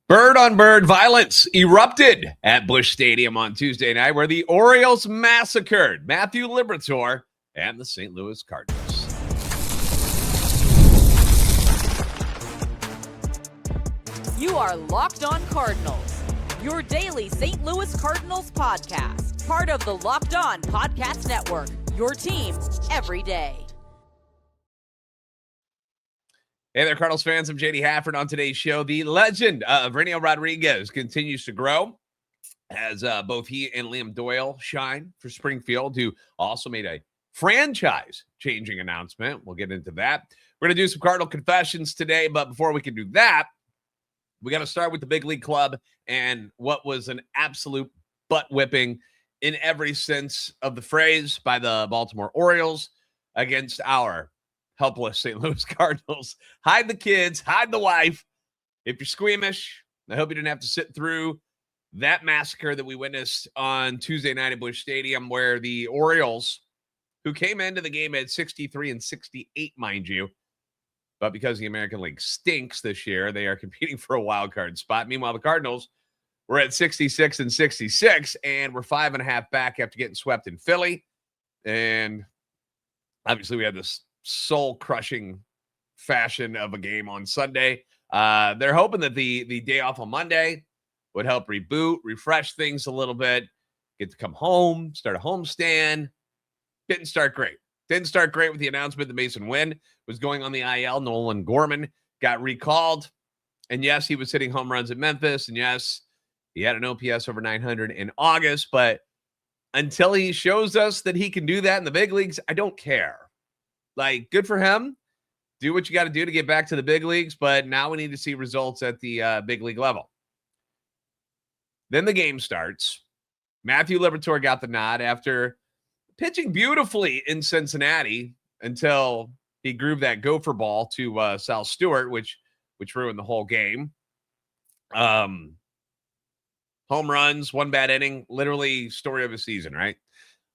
Bird-on-bird violence erupted at Busch Stadium on Tuesday night, where the Orioles massacred Matthew Liberatore and the St. Louis Cardinals. You are Locked On Cardinals, your daily St. Louis Cardinals podcast, part of the Locked On Podcast Network, your team every day. Hey there, Cardinals fans. I'm JD Hafford. On today's show, the legend of Raniel Rodriguez continues to grow as both he and Liam Doyle shine for Springfield, who also made a franchise-changing announcement. We'll get into that. We're going to do some Cardinal confessions today, but before we can do that, we got to start with the big league club and what was an absolute butt-whipping in every sense of the phrase by the Baltimore Orioles against our helpless St. Louis Cardinals. Hide the kids, hide the wife. If you're squeamish, I hope you didn't have to sit through that massacre that we witnessed on Tuesday night at Busch Stadium, where the Orioles, who came into the game at 63-68, mind you, but because the American League stinks this year, they are competing for a wild card spot. Meanwhile, the Cardinals were at 66-66, and we're 5.5 back after getting swept in Philly. And obviously, we had this soul-crushing fashion of a game on Sunday. They're hoping that the day off on Monday would help reboot, refresh things a little bit, get to come home, start a homestand. Didn't start great. Didn't start great with the announcement that Masyn Winn was going on the IL. Nolan Gorman got recalled. And yes, he was hitting home runs at Memphis. And yes, he had an OPS over 900 in August. But until he shows us that he can do that in the big leagues, I don't care. Like, good for him. Do what you got to do to get back to the big leagues, but now we need to see results at the big league level. Then the game starts. Matthew Liberatore got the nod after pitching beautifully in Cincinnati until he grooved that gopher ball to Sal Stewart, which ruined the whole game. Home runs, one bad inning, literally story of a season, right?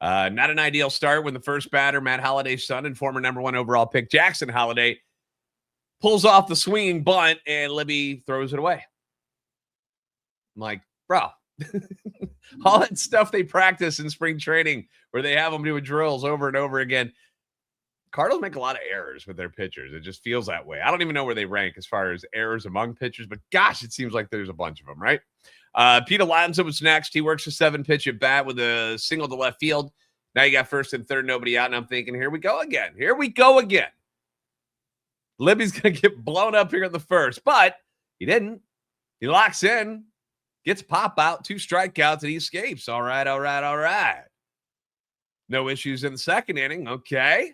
Not an ideal start when the first batter, Matt Holliday's son and former number 1 overall pick, Jackson Holliday, pulls off the swinging bunt and Libby throws it away. I'm like, bro, all that stuff they practice in spring training where they have them doing drills over and over again. Cardinals make a lot of errors with their pitchers. It just feels that way. I don't even know where they rank as far as errors among pitchers, but gosh, it seems like there's a bunch of them, right? Peete was next. He works a 7-pitch at bat with a single to left field. Now you got first and third, nobody out, and I'm thinking, here we go again. Here we go again. Libby's going to get blown up here in the first, but he didn't. He locks in, gets a pop out, 2 strikeouts, and he escapes. All right. No issues in the second inning. Okay.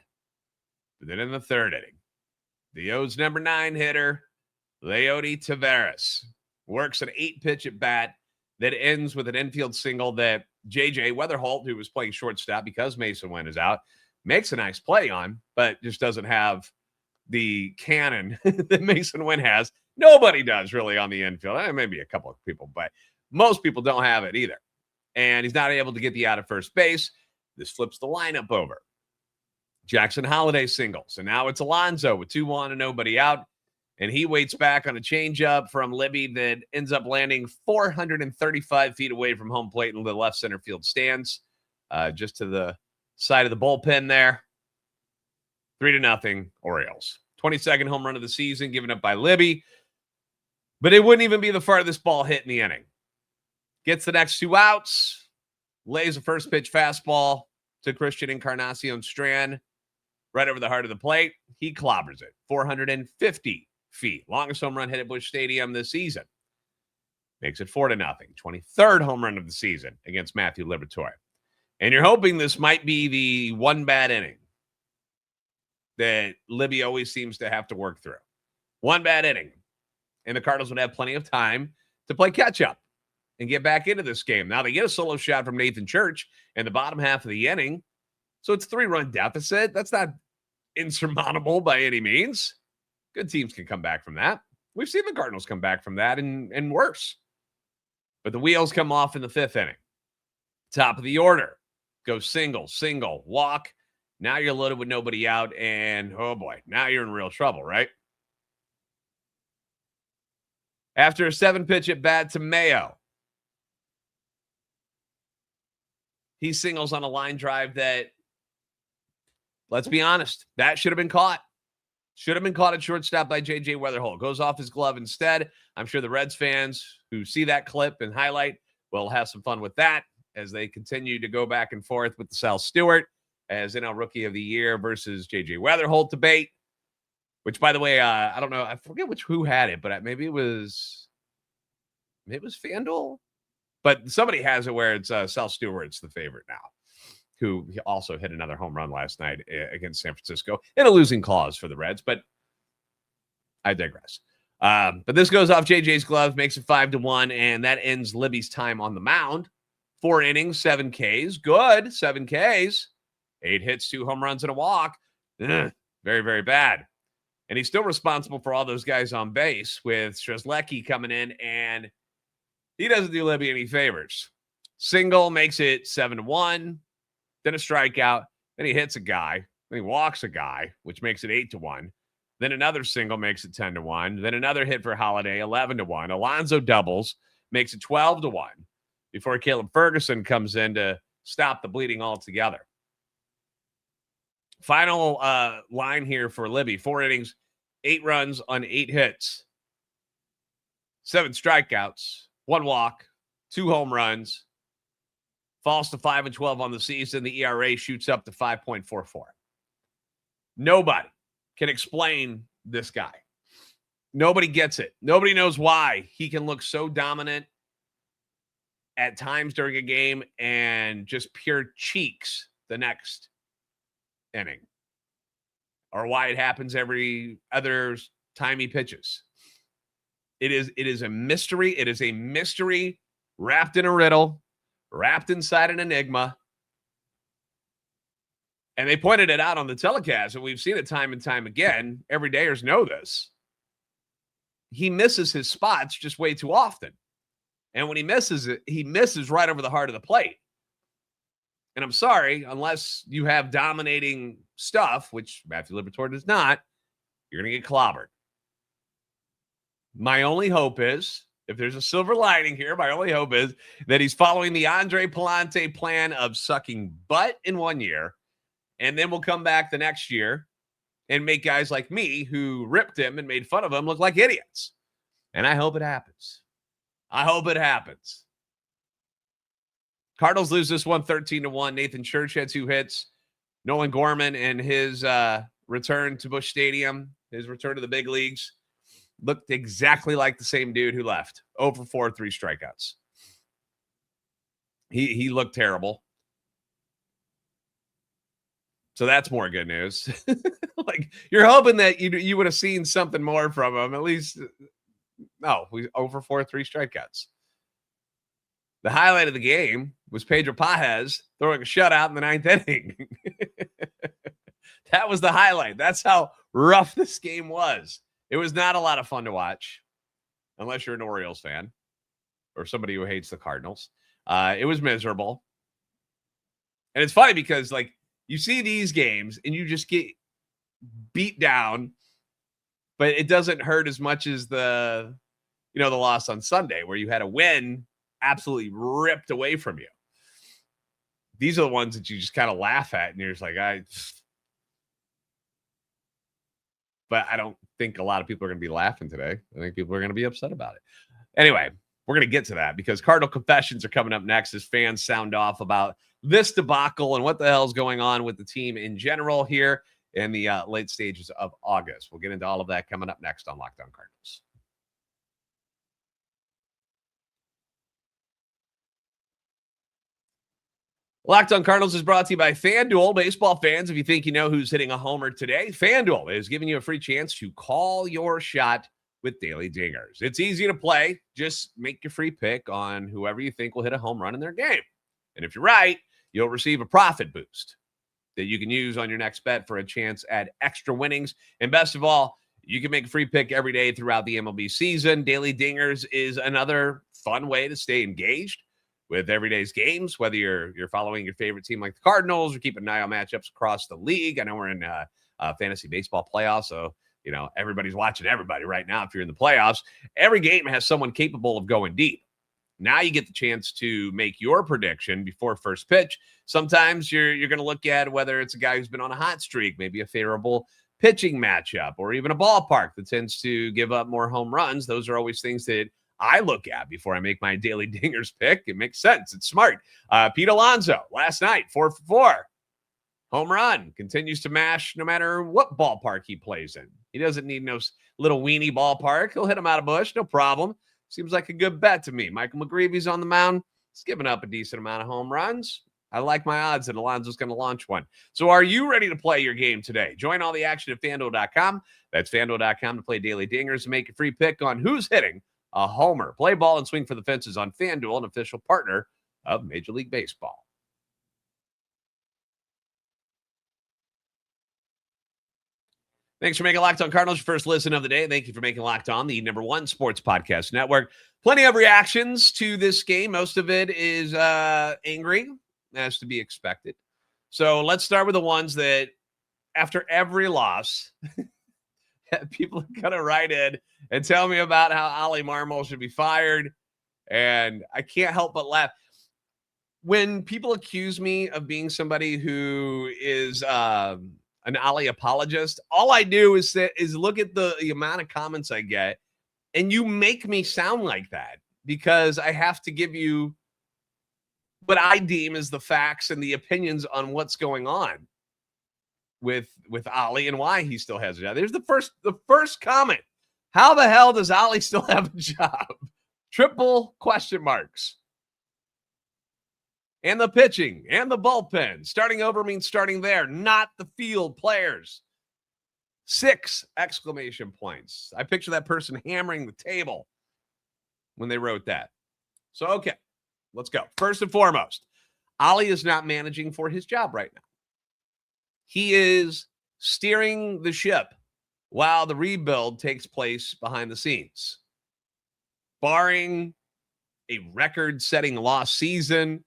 But then in the third inning, the O's number 9 hitter, Leody Taveras, works an 8-pitch at bat that ends with an infield single that J.J. Weatherholt, who was playing shortstop because Masyn Winn is out, makes a nice play on, but just doesn't have the cannon that Masyn Winn has. Nobody does really on the infield. Maybe a couple of people, but most people don't have it either. And he's not able to get the out of first base. This flips the lineup over. Jackson Holliday singles, and now it's Alonso with 2 on and nobody out. And he waits back on a changeup from Libby that ends up landing 435 feet away from home plate in the left center field stands, just to the side of the bullpen there. 3-0 Orioles. 22nd home run of the season given up by Libby. But it wouldn't even be the farthest ball hit in the inning. Gets the next 2 outs, lays a first pitch fastball to Christian Encarnacion Strand right over the heart of the plate. He clobbers it. 450 feet. Longest home run hit at Busch Stadium this season. Makes it 4-0. 23rd home run of the season against Matthew Liberatore. And you're hoping this might be the one bad inning that Libby always seems to have to work through. One bad inning. And the Cardinals would have plenty of time to play catch up and get back into this game. Now they get a solo shot from Nathan Church in the bottom half of the inning. So it's a 3-run deficit. That's not insurmountable by any means. Good teams can come back from that. We've seen the Cardinals come back from that and worse. But the wheels come off in the 5th inning. Top of the order. Go single, walk. Now you're loaded with nobody out, and oh boy, now you're in real trouble, right? After a 7-pitch at bat to Mayo, he singles on a line drive that, let's be honest, that should have been caught. Should have been caught at shortstop by J.J. Weatherholt. Goes off his glove instead. I'm sure the Reds fans who see that clip and highlight will have some fun with that as they continue to go back and forth with the Sal Stewart as NL Rookie of the Year versus J.J. Weatherholt debate, which, by the way, I don't know. I forget who had it, but maybe it was FanDuel. But somebody has it where it's Sal Stewart's the favorite now, who also hit another home run last night against San Francisco in a losing cause for the Reds, but I digress. But this goes off JJ's glove, makes it 5-1, and that ends Libby's time on the mound. 4 innings, 7 Ks. Good, 7 Ks. 8 hits, 2 home runs, and a walk. Very, very bad. And he's still responsible for all those guys on base with Strzelecki coming in, and he doesn't do Libby any favors. Single makes it 7-1. Then a strikeout, then he hits a guy, then he walks a guy, which makes it 8-1. Then another single makes it 10-1. Then another hit for Holiday, 11-1. Alonso doubles, makes it 12-1 before Caleb Ferguson comes in to stop the bleeding altogether. Final line here for Libby, 4 innings, 8 runs on 8 hits, 7 strikeouts, 1 walk, 2 home runs. Falls to 5-12 on the season. The ERA shoots up to 5.44. Nobody can explain this guy. Nobody gets it. Nobody knows why he can look so dominant at times during a game and just pure cheeks the next inning, or why it happens every other time he pitches. It is a mystery. It is a mystery wrapped in a riddle, wrapped inside an enigma. And they pointed it out on the telecast, and we've seen it time and time again. Everydayers know this. He misses his spots just way too often. And when he misses it, he misses right over the heart of the plate. And I'm sorry, unless you have dominating stuff, which Matthew Liberatore does not, you're going to get clobbered. My only hope is, if there's a silver lining here, my only hope is that he's following the Andre Palante plan of sucking butt in 1 year, and then we'll come back the next year and make guys like me who ripped him and made fun of him look like idiots. And I hope it happens. I hope it happens. Cardinals lose this one 13-1. Nathan Church had 2 hits. Nolan Gorman and his return to Busch Stadium, his return to the big leagues, looked exactly like the same dude who left. 0 for 4, 3 strikeouts. He looked terrible. So that's more good news. Like, you're hoping that you would have seen something more from him. At least, no, we 0 for 4, 3 strikeouts. The highlight of the game was Pedro Pajes throwing a shutout in the 9th inning. That was the highlight. That's how rough this game was. It was not a lot of fun to watch, unless you're an Orioles fan or somebody who hates the Cardinals. It was miserable. And it's funny because, like, you see these games and you just get beat down, but it doesn't hurt as much as the loss on Sunday where you had a win absolutely ripped away from you. These are the ones that you just kind of laugh at and you're just like, but I don't think a lot of people are going to be laughing today. I think people are going to be upset about it. Anyway, we're going to get to that because Cardinal Confessions are coming up next as fans sound off about this debacle and what the hell is going on with the team in general here in the late stages of August. We'll get into all of that coming up next on Locked On Cardinals. Locked On Cardinals is brought to you by FanDuel. Baseball fans, if you think you know who's hitting a homer today, FanDuel is giving you a free chance to call your shot with Daily Dingers. It's easy to play. Just make your free pick on whoever you think will hit a home run in their game. And if you're right, you'll receive a profit boost that you can use on your next bet for a chance at extra winnings. And best of all, you can make a free pick every day throughout the MLB season. Daily Dingers is another fun way to stay engaged with every day's games, whether you're following your favorite team like the Cardinals or keeping an eye on matchups across the league. I know we're in fantasy baseball playoffs, so everybody's watching everybody right now. If you're in the playoffs, every game has someone capable of going deep. Now you get the chance to make your prediction before first pitch. Sometimes you're going to look at whether it's a guy who's been on a hot streak, maybe a favorable pitching matchup, or even a ballpark that tends to give up more home runs. Those are always things that I look at before I make my daily dingers pick. It makes sense. It's smart. Pete Alonso last night, 4 for 4. Home run. Continues to mash no matter what ballpark he plays in. He doesn't need no little weenie ballpark. He'll hit him out of Busch, no problem. Seems like a good bet to me. Michael McGreevy's on the mound. He's giving up a decent amount of home runs. I like my odds that Alonso's going to launch one. So are you ready to play your game today? Join all the action at FanDuel.com. That's FanDuel.com to play Daily Dingers and make a free pick on who's hitting a homer. Play ball and swing for the fences on FanDuel, an official partner of Major League Baseball. Thanks for making Locked On Cardinals your first listen of the day. Thank you for making Locked On the #1 sports podcast network. Plenty of reactions to this game. Most of it is angry, as to be expected. So let's start with the ones that, after every loss, people are going to write in and tell me about how Oli Marmol should be fired. And I can't help but laugh. When people accuse me of being somebody who is an Oli apologist, all I do is look at the amount of comments I get, and you make me sound like that because I have to give you what I deem as the facts and the opinions on what's going on with Oli and why he still has a job. There's the first comment. How the hell does Oli still have a job? Triple question marks. And the pitching and the bullpen. Starting over means starting there, not the field players. 6 exclamation points. I picture that person hammering the table when they wrote that. So, okay, let's go. First and foremost, Oli is not managing for his job right now. He is steering the ship while the rebuild takes place behind the scenes. Barring a record-setting loss season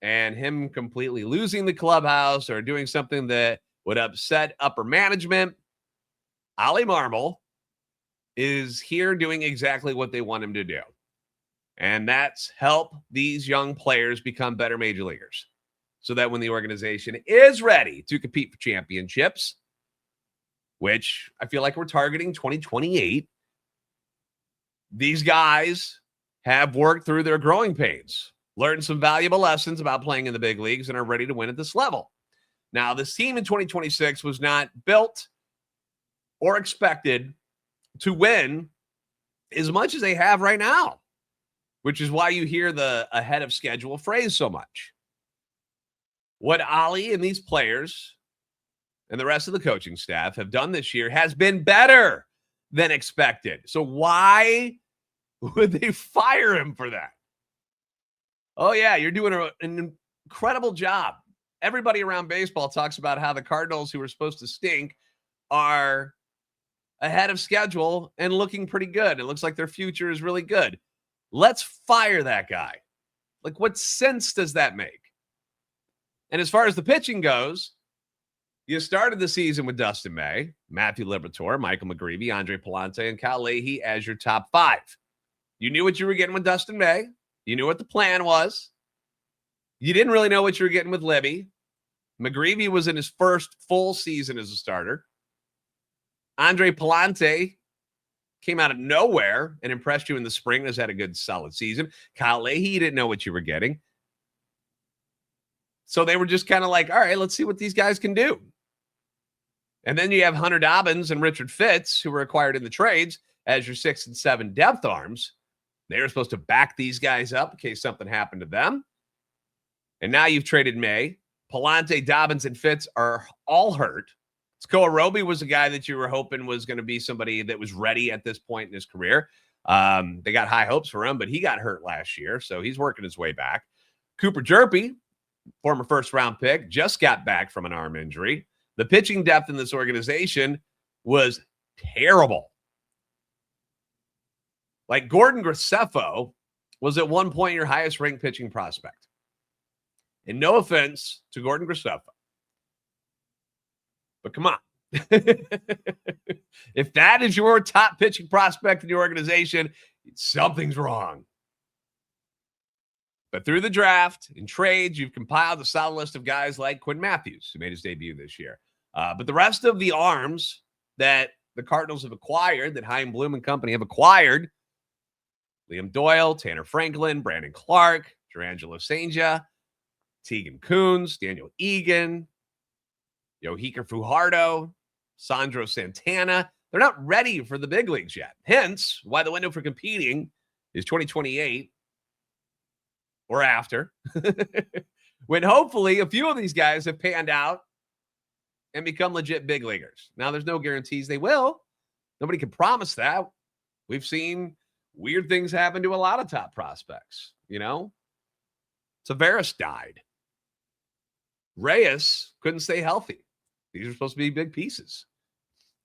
and him completely losing the clubhouse or doing something that would upset upper management, Oli Marmol is here doing exactly what they want him to do. And that's help these young players become better major leaguers so that when the organization is ready to compete for championships, which I feel like we're targeting 2028, these guys have worked through their growing pains, learned some valuable lessons about playing in the big leagues, and are ready to win at this level. Now, this team in 2026 was not built or expected to win as much as they have right now, which is why you hear the ahead of schedule phrase so much. What Oli and these players and the rest of the coaching staff have done this year has been better than expected. So why would they fire him for that? Oh, yeah, you're doing an incredible job. Everybody around baseball talks about how the Cardinals, who are supposed to stink, are ahead of schedule and looking pretty good. It looks like their future is really good. Let's fire that guy. Like, what sense does that make? And as far as the pitching goes, you started the season with Dustin May, Matthew Liberatore, Michael McGreevy, Andre Palante, and Kyle Leahy as your top 5. You knew what you were getting with Dustin May. You knew what the plan was. You didn't really know what you were getting with Libby. McGreevy was in his first full season as a starter. Andre Palante came out of nowhere and impressed you in the spring. Has had a good, solid season. Kyle Leahy, you didn't know what you were getting. So they were just kind of like, all right, let's see what these guys can do. And then you have Hunter Dobbins and Richard Fitz, who were acquired in the trades, as your 6 and 7 depth arms. They were supposed to back these guys up in case something happened to them. And now you've traded May. Palante, Dobbins, and Fitz are all hurt. Scoa Roby was a guy that you were hoping was going to be somebody that was ready at this point in his career. They got high hopes for him, but he got hurt last year, so he's working his way back. Cooper Jerpy, former first-round pick, just got back from an arm injury. The pitching depth in this organization was terrible. Like, Gordon Graceffo was at one point your highest-ranked pitching prospect. And no offense to Gordon Graceffo, but come on. If that is your top pitching prospect in your organization, something's wrong. But through the draft and trades, you've compiled a solid list of guys like Quinn Matthews, who made his debut this year. But the rest of the arms that the Cardinals have acquired, that Chaim Bloom and company have acquired, Liam Doyle, Tanner Franklin, Brandon Clark, Jurrangelo Cijntje, Tegan Kuhns, Daniel Egan, Yohika Fajardo, Sandro Santana. They're not ready for the big leagues yet. Hence, why the window for competing is 2028 or after, when hopefully a few of these guys have panned out and become legit big leaguers. Now, there's no guarantees they will. Nobody can promise that. We've seen weird things happen to a lot of top prospects, Tavares died. Reyes couldn't stay healthy. These are supposed to be big pieces.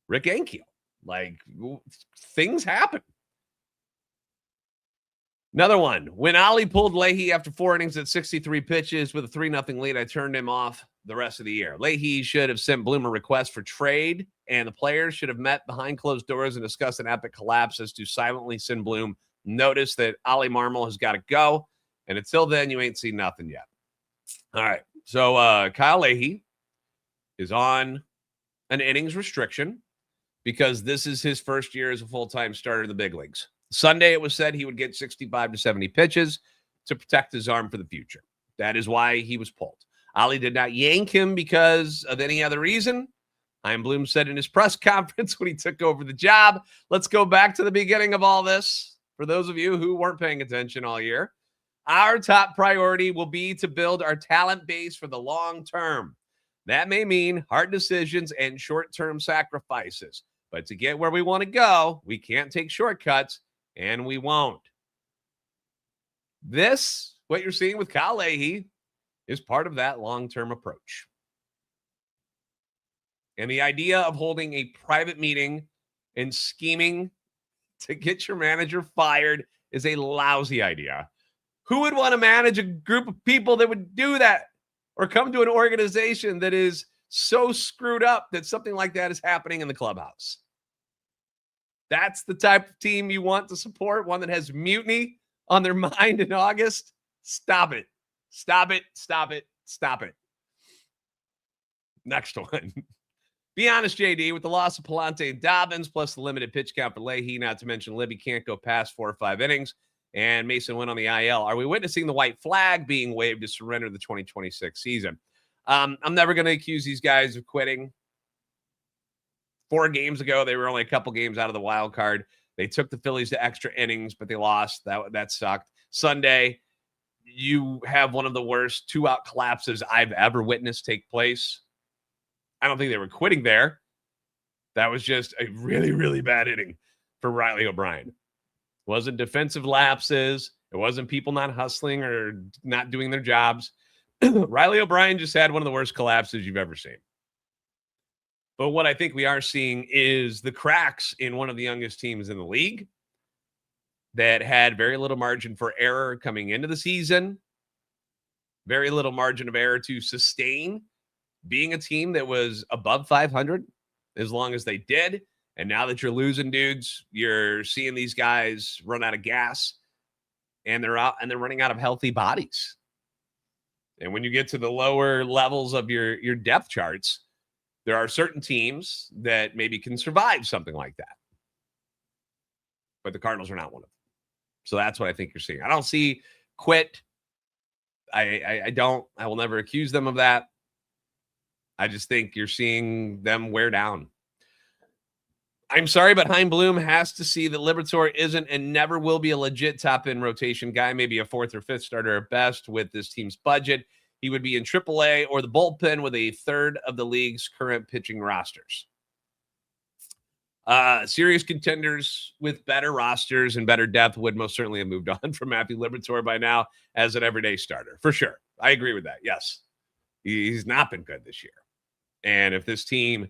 Rick Ankiel. Things happen. Another one. When Oli pulled Leahy after 4 innings at 63 pitches with a 3-0 lead, I turned him off the rest of the year. Leahy should have sent Bloom a request for trade, and the players should have met behind closed doors and discussed an epic collapse as to silently send Bloom notice that Oli Marmol has got to go. And until then, you ain't seen nothing yet. All right. So Kyle Leahy is on an innings restriction because this is his first year as a full-time starter in the big leagues. Sunday, it was said he would get 65 to 70 pitches to protect his arm for the future. That is why he was pulled. Oli did not yank him because of any other reason. Chaim Bloom said in his press conference when he took over the job. Let's go back to the beginning of all this. For those of you who weren't paying attention all year, our top priority will be to build our talent base for the long term. That may mean hard decisions and short-term sacrifices. But to get where we want to go, we can't take shortcuts, and we won't. This, what you're seeing with Kyle Leahy, is part of that long-term approach. And the idea of holding a private meeting and scheming to get your manager fired is a lousy idea. Who would want to manage a group of people that would do that or come to an organization that is so screwed up that something like that is happening in the clubhouse? That's the type of team you want to support, one that has mutiny on their mind in August? Stop it. Stop it. Stop it. Stop it. Next one. Be honest, JD, with the loss of Palante and Dobbins, plus the limited pitch count for Leahy, not to mention Libby can't go past 4 or 5 innings, and Masyn Winn on the IL. Are we witnessing the white flag being waved to surrender the 2026 season? I'm never going to accuse these guys of quitting. 4 games ago, they were only a couple games out of the wild card. They took the Phillies to extra innings, but they lost. That sucked. Sunday, you have one of the worst 2-out collapses I've ever witnessed take place. I don't think they were quitting there. That was just a really, really bad inning for Riley O'Brien. It wasn't defensive lapses. It wasn't people not hustling or not doing their jobs. Riley O'Brien just had one of the worst collapses you've ever seen. But what I think we are seeing is the cracks in one of the youngest teams in the league that had very little margin for error coming into the season, very little margin of error to sustain being a team that was above 500 as long as they did. And now that you're losing dudes, you're seeing these guys run out of gas and they're running out of healthy bodies. And when you get to the lower levels of your depth charts, there are certain teams that maybe can survive something like that. But the Cardinals are not one of them. So that's what I think you're seeing. I don't see quit. I will never accuse them of that. I just think you're seeing them wear down. I'm sorry, but Chaim Bloom has to see that Liberatore isn't and never will be a legit top-end rotation guy, maybe a 4th or 5th starter at best with this team's budget. He would be in AAA or the bullpen with a third of the league's current pitching rosters. Serious contenders with better rosters and better depth would most certainly have moved on from Matthew Liberatore by now as an everyday starter. For sure. I agree with that. Yes. He's not been good this year. And if this team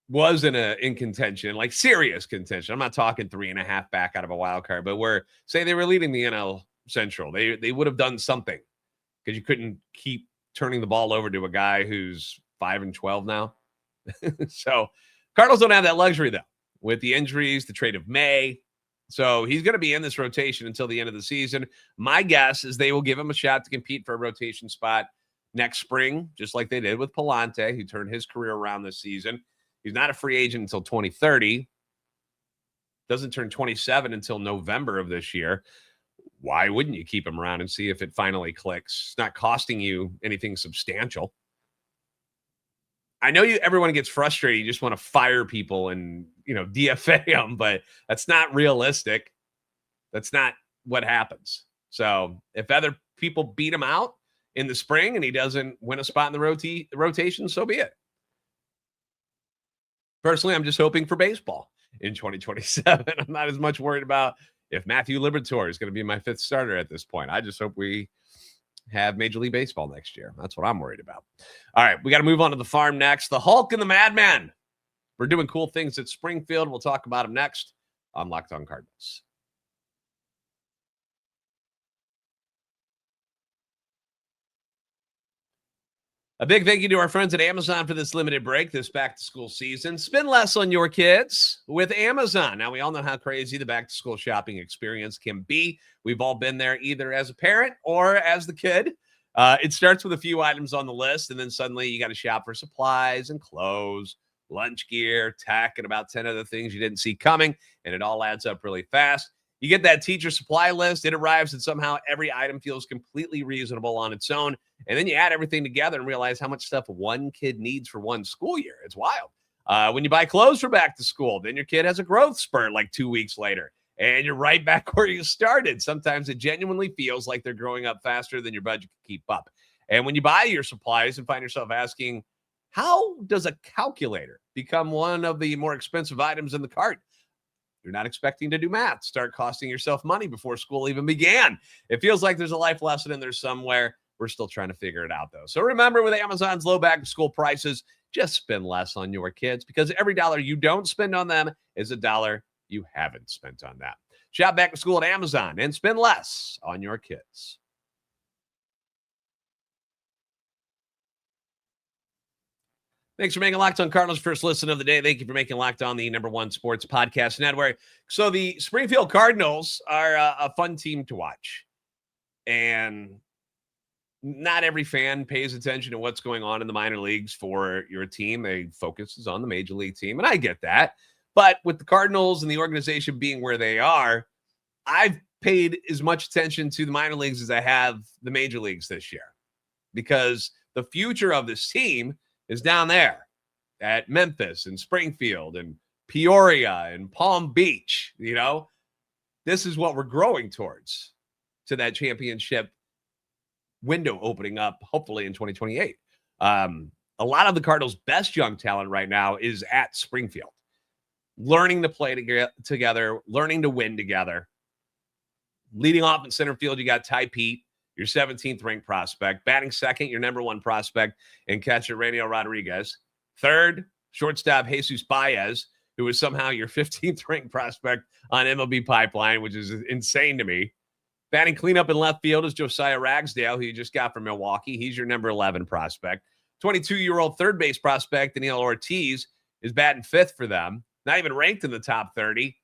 was in contention, like serious contention, I'm not talking 3.5 back out of a wild card, but where say they were leading the NL Central, they would have done something because you couldn't keep turning the ball over to a guy who's 5-12 now. So Cardinals don't have that luxury, though, with the injuries, the trade of May. So he's going to be in this rotation until the end of the season. My guess is they will give him a shot to compete for a rotation spot next spring, just like they did with Palante, who turned his career around this season. He's not a free agent until 2030. Doesn't turn 27 until November of this year. Why wouldn't you keep him around and see if it finally clicks? It's not costing you anything substantial. I know everyone gets frustrated. You just want to fire people and, DFA them, but that's not realistic. That's not what happens. So if other people beat him out in the spring and he doesn't win a spot in the rotation, so be it. Personally, I'm just hoping for baseball in 2027. I'm not as much worried about if Matthew Liberatore is going to be my fifth starter at this point. I just hope we have Major League Baseball next year. That's what I'm worried about. All right, we got to move on to the farm next. The Hulk and the Madman. We're doing cool things at Springfield. We'll talk about them next on Locked On Cardinals. A big thank you to our friends at Amazon for this limited break, this back-to-school season. Spend less on your kids with Amazon. Now, we all know how crazy the back-to-school shopping experience can be. We've all been there either as a parent or as the kid. It starts with a few items on the list, and then suddenly you got to shop for supplies and clothes, lunch gear, tech, and about 10 other things you didn't see coming, and it all adds up really fast. You get that teacher supply list, it arrives, and somehow every item feels completely reasonable on its own. And then you add everything together and realize how much stuff one kid needs for one school year. It's wild. When you buy clothes for back to school, then your kid has a growth spurt like 2 weeks later, and you're right back where you started. Sometimes it genuinely feels like they're growing up faster than your budget can keep up. And when you buy your supplies and find yourself asking, how does a calculator become one of the more expensive items in the cart? You're not expecting to do math. Start costing yourself money before school even began. It feels like there's a life lesson in there somewhere. We're still trying to figure it out, though. So remember, with Amazon's low back-to-school prices, just spend less on your kids, because every dollar you don't spend on them is a dollar you haven't spent on that. Shop back to school at Amazon and spend less on your kids. Thanks for making Locked On Cardinals first listen of the day. Thank you for making Locked On the #1 sports podcast network. So the Springfield Cardinals are a fun team to watch. And not every fan pays attention to what's going on in the minor leagues for your team. They focuses on the major league team, and I get that. But with the Cardinals and the organization being where they are, I've paid as much attention to the minor leagues as I have the major leagues this year, because the future of this team is down there at Memphis and Springfield and Peoria and Palm Beach. This is what we're growing towards, to that championship window opening up, hopefully in 2028. A lot of the Cardinals' best young talent right now is at Springfield, learning to play together, learning to win together. Leading off in center field, you got Peete, your 17th ranked prospect. Batting second, your #1 prospect, and catcher Raniel Rodriguez. Third, shortstop Jesus Baez, who is somehow your 15th ranked prospect on MLB Pipeline, which is insane to me. Batting cleanup in left field is Josiah Ragsdale, who you just got from Milwaukee. He's your #11 prospect. 22-year-old third base prospect Daniel Ortiz is batting fifth for them. Not even ranked in the top 30,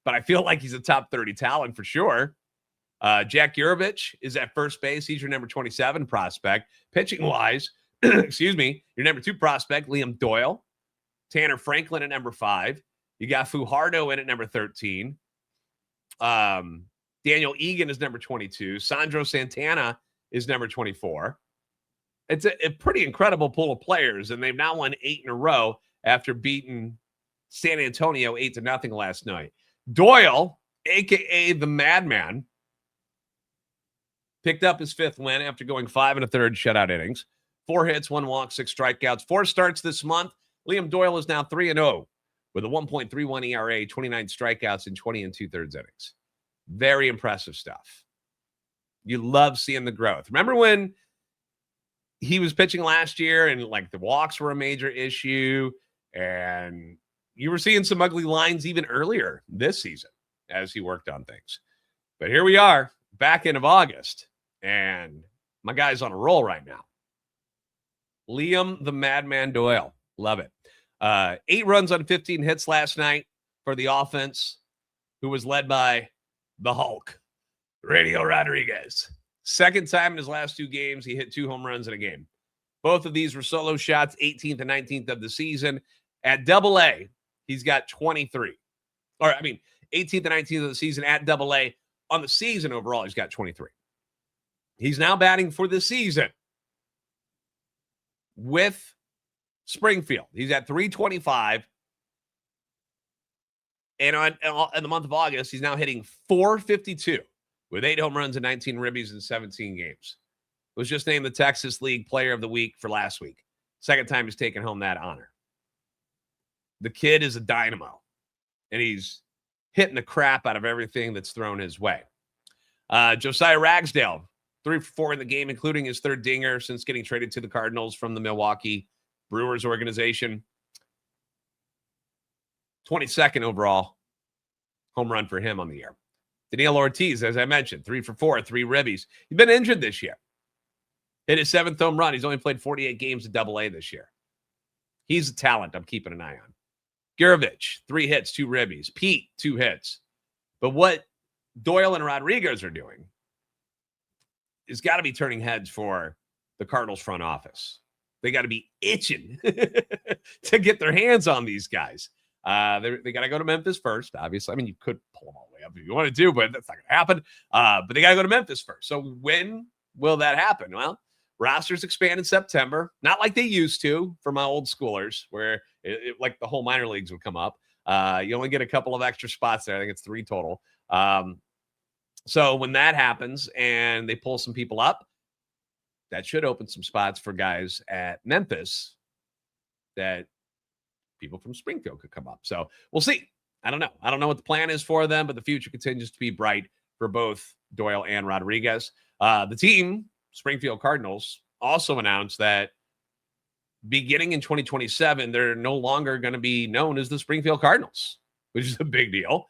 but I feel like he's a top 30 talent for sure. Jack Urovich is at first base. He's your #27 prospect. Pitching-wise, excuse me, your #2 prospect, Liam Doyle. Tanner Franklin at #5. You got Fajardo in at #13. Daniel Egan is #22. Sandro Santana is #24. It's a pretty incredible pool of players, and they've now won 8 in a row after beating San Antonio 8-0 last night. Doyle, a.k.a. the Madman, picked up his 5th win after going 5 1/3 shutout innings. 4 hits, 1 walk, 6 strikeouts, 4 starts this month. Liam Doyle is now 3-0 with a 1.31 ERA, 29 strikeouts in 20 2/3 innings. Very impressive stuff. You love seeing the growth. Remember when he was pitching last year and the walks were a major issue, and you were seeing some ugly lines even earlier this season as he worked on things. But here we are, back end of August, and my guy's on a roll right now. Liam the Madman Doyle. Love it. 8 runs on 15 hits last night for the offense, who was led by the Hulk, Raniel Rodriguez. Second time in his last 2 games, he hit 2 home runs in a game. Both of these were solo shots, 18th and 19th of the season. At Double-A, he's got 23. 18th and 19th of the season at Double-A. On the season overall, he's got 23. He's now batting for the season with Springfield. He's at 325. And in the month of August, he's now hitting 452 with 8 home runs and 19 ribbies in 17 games. Was just named the Texas League Player of the Week for last week. Second time he's taken home that honor. The kid is a dynamo, and he's hitting the crap out of everything that's thrown his way. Josiah Ragsdale, 3 for 4 in the game, including his 3rd dinger since getting traded to the Cardinals from the Milwaukee Brewers organization. 22nd overall home run for him on the year. Daniel Ortiz, as I mentioned, 3 for 4, 3 ribbies. He's been injured this year. Hit his 7th home run. He's only played 48 games at Double-A this year. He's a talent I'm keeping an eye on. Gurovich, 3 hits, 2 ribbies. Peete, 2 hits. But what Doyle and Rodriguez are doing is got to be turning heads for the Cardinals front office. They got to be itching to get their hands on these guys. They got to go to Memphis first, obviously. I mean, you could pull them all the way up if you want to, but that's not going to happen. But they got to go to Memphis first. So when will that happen? Well, rosters expand in September, not like they used to for my old schoolers, where like the whole minor leagues would come up. You only get a couple of extra spots there. I think it's 3 total. So when that happens and they pull some people up, that should open some spots for guys at Memphis that people from Springfield could come up. So we'll see. I don't know. I don't know what the plan is for them, but the future continues to be bright for both Doyle and Rodriguez. The team, Springfield Cardinals, also announced that beginning in 2027, they're no longer going to be known as the Springfield Cardinals, which is a big deal.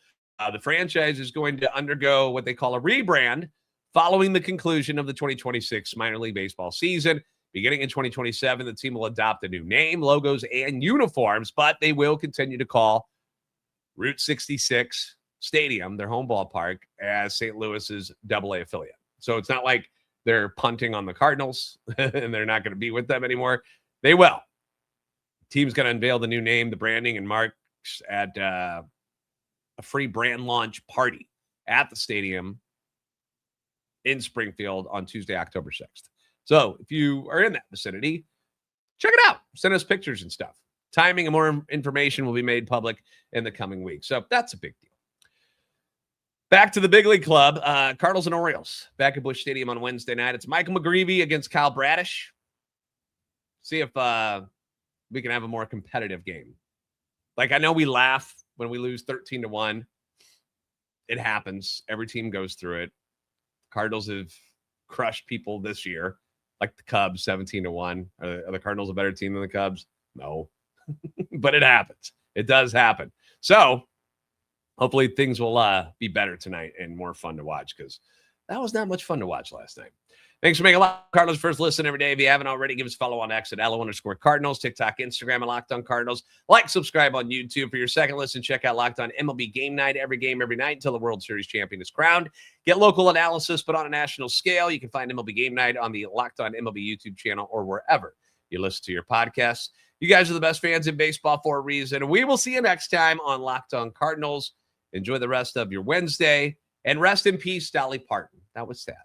The franchise is going to undergo what they call a rebrand following the conclusion of the 2026 minor league baseball season. Beginning in 2027, the team will adopt a new name, logos, and uniforms, but they will continue to call Route 66 Stadium, their home ballpark, as St. Louis's Double-A affiliate. So it's not like they're punting on the Cardinals and they're not going to be with them anymore. They will. The team's going to unveil the new name, the branding, and marks at a free brand launch party at the stadium in Springfield on Tuesday, October 6th. So if you are in that vicinity, check it out. Send us pictures and stuff. Timing and more information will be made public in the coming weeks. So that's a big deal. Back to the big league club, Cardinals and Orioles back at Busch Stadium on Wednesday night. It's Michael McGreevy against Kyle Bradish. See if we can have a more competitive game. Like, I know we laugh when we lose 13-1. It happens. Every team goes through it. Cardinals have crushed people this year, like the Cubs, 17-1. Are the Cardinals a better team than the Cubs? No. But it happens. It does happen. So hopefully things will be better tonight and more fun to watch, because that was not much fun to watch last night. Thanks for making Locked On Cardinals first listen every day. If you haven't already, give us a follow on X at @LO_Cardinals, TikTok, Instagram, and Locked On Cardinals. Like, subscribe on YouTube. For your second listen, check out Locked On MLB Game Night. Every game, every night until the World Series champion is crowned. Get local analysis, but on a national scale. You can find MLB Game Night on the Locked On MLB YouTube channel or wherever you listen to your podcasts. You guys are the best fans in baseball for a reason. We will see you next time on Locked On Cardinals. Enjoy the rest of your Wednesday, and rest in peace, Dolly Parton. That was sad.